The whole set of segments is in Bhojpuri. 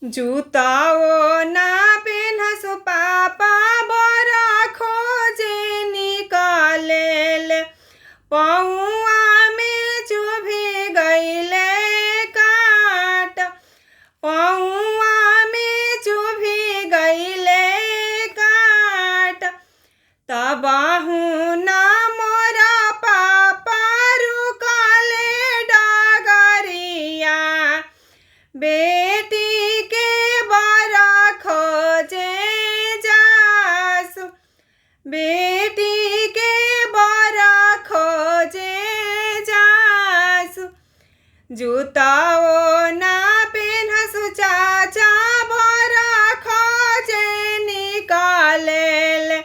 जूताओ ना पेन्हसु पापा बड़ा खोजे निकालेल पौआ में चुभी गईले काट पौआ में चुभी गईले काट तबाहू ना मोरा पापा रुकाले डगरिया बेटी बेटी के बड़ा खोजे जासु जूताओ ना पेन्हसु चाचा बड़ा खोजे निकालेल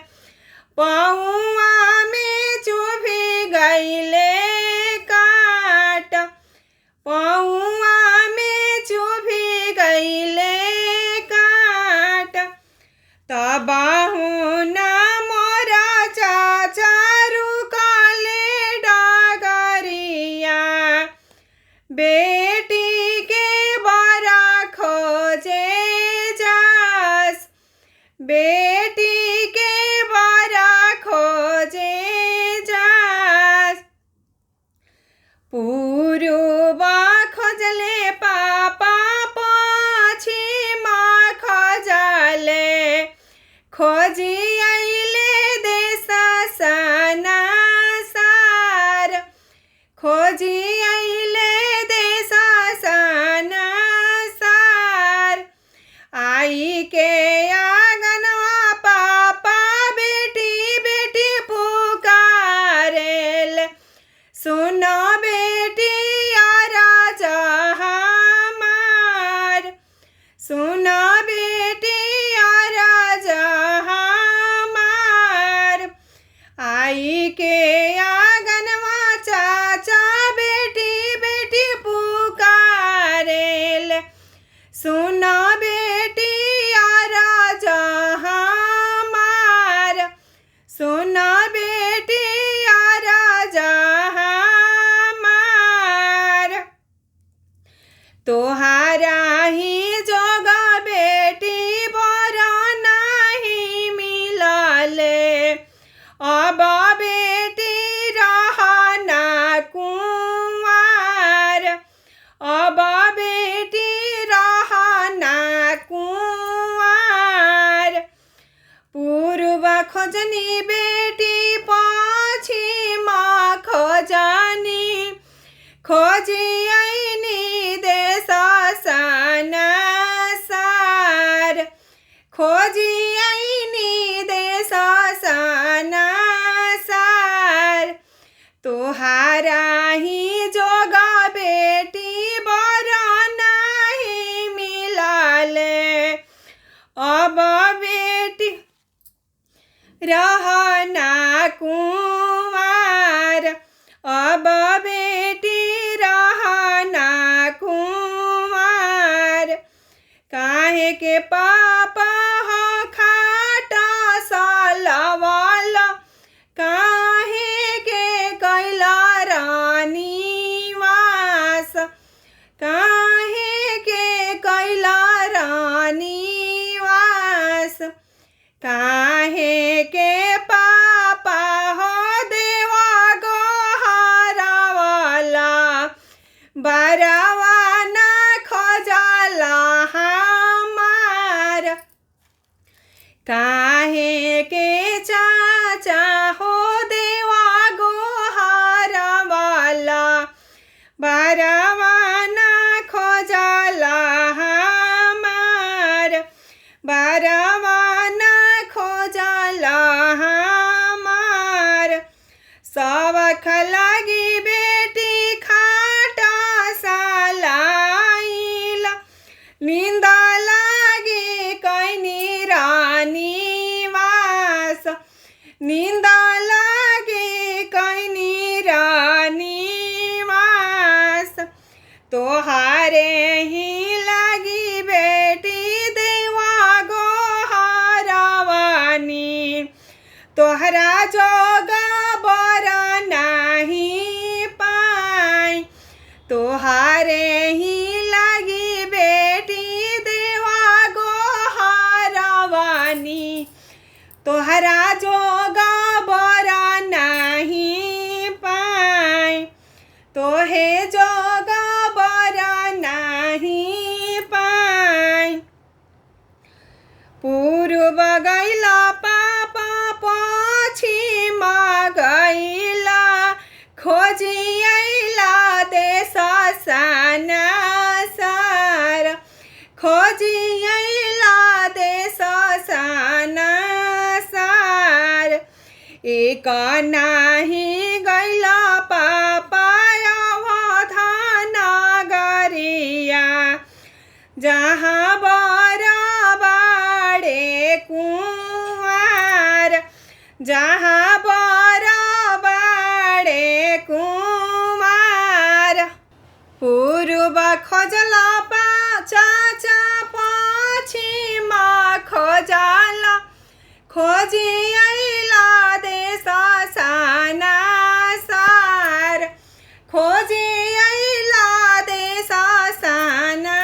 पौआ में चुभी गईले काट पौआ में चुभी गईले काट तबाहू ना बेटी के बड़ा खोजे जास बेटी के बड़ा खोजे जास पूर्वा खोजले पापा पश्चिमा खोजले खोजी आइले देश सना सार खोजी आई के आंगनवा पापा बेटी बेटी पुकारेल सुनो बेटी राजा हमार सुनो बेटी राजा हमार आई के आंगनवा चाचा बेटी बेटी पुकारेल सुनो सुना बेटी राजा हमार तोहारा ही जोगा बेटी बड़ा नहीं मिलले अब बेटी रहना कुंवार अब बेटी रहना कुंवार पूर्व खोजनी बेटी पश्चिमा खोजनी खोजी आईनी देश सना सार खोजी आईनी देश सना सार तोहारा ही जोगा बेटी बड़ा नहीं मिलले अब बेटी रहना कुंवार अब बेटी रहना कुंवार काहे के पापा हो खाटा सालवाल काहे के कैला रानी वास काहे के कैला रानी वास काहे के पापा हो देवा गोहारा वाला बरावा ना खोजला हमार काहे के चाचा हो देवा गोहारा वाला बरावा ना खोजला हमार बरावा हमार सबख लगी बेटी खाटा सालाइला निंदा लागी कैनी रानी वास निंदा लागी कैनी रानी वास तोहारे ही लगी बेटी देवा गोहारावानी तोहरा जोगा बड़ा नहीं पाई तोहारे ही लगी बेटी देवा तोहरा जोगा बरा नहीं पाए, तोहे जोगा बरा नहीं पाए। पूर्व गैला पापा पश्चिम गैला, खोजी अइला देश सनासार, खोजी अइला देश सनासार। एक नाही गैला पापा अवधान गरिया, जहाँ बरा बाड़े कुंवार, जहाँ बरा बाड़े कुंवार। पूर्व खोजला चाचा पश्चिम खोजला, खोजी अइला देश सनासार, खोजी अइला देश सनासार।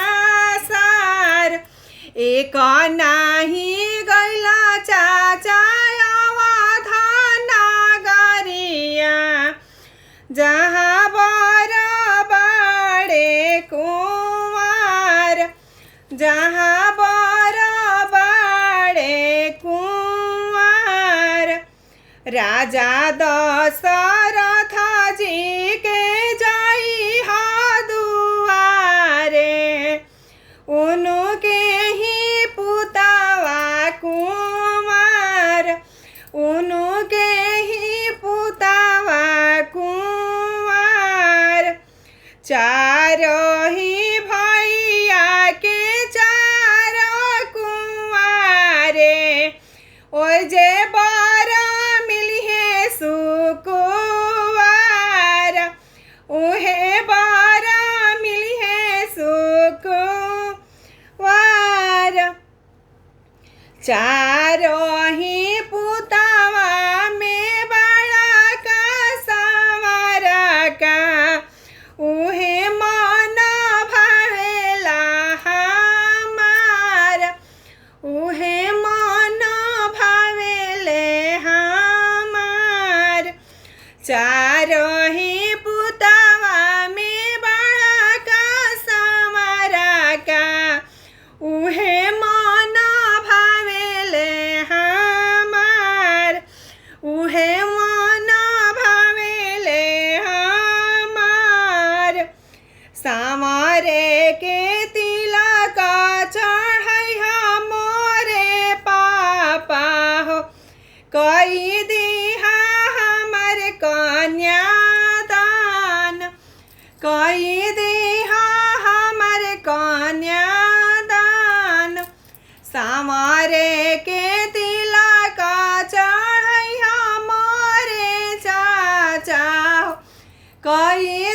एक नाही गैला चाचा अवधान गरिया, जहाँ बरा बाड़े कुंवार, जहाँ बरा बाड़े कुंवार। राजा दशरथ जी के जाई हा दुआरे, उनके ही पुतवा कुंवर, उनके ही पुतवा कुंवर। चारों ही भैया के चारों कुंवारे, और जे बरा मिली है सुकुवार, उहे बरा मिली है सुकुवार। चारों ही पुतवा में बड़ा का संवरा का, उहे मन भावेला हमार, उहे मन भावेले हमार। चारों ही पुतवा में बड़ा का संवरा का, उहे मन भावेले हमार, उहे मन भावेले हमार। सांवरे के तिलक चढ़ैहा मोरे पापा हो, कई दिहा हमर कन्यादान, कई दिहा हमर कन्यादान। सांवरे के तिलक चढ़ैहा मोरे चाचा हो, कई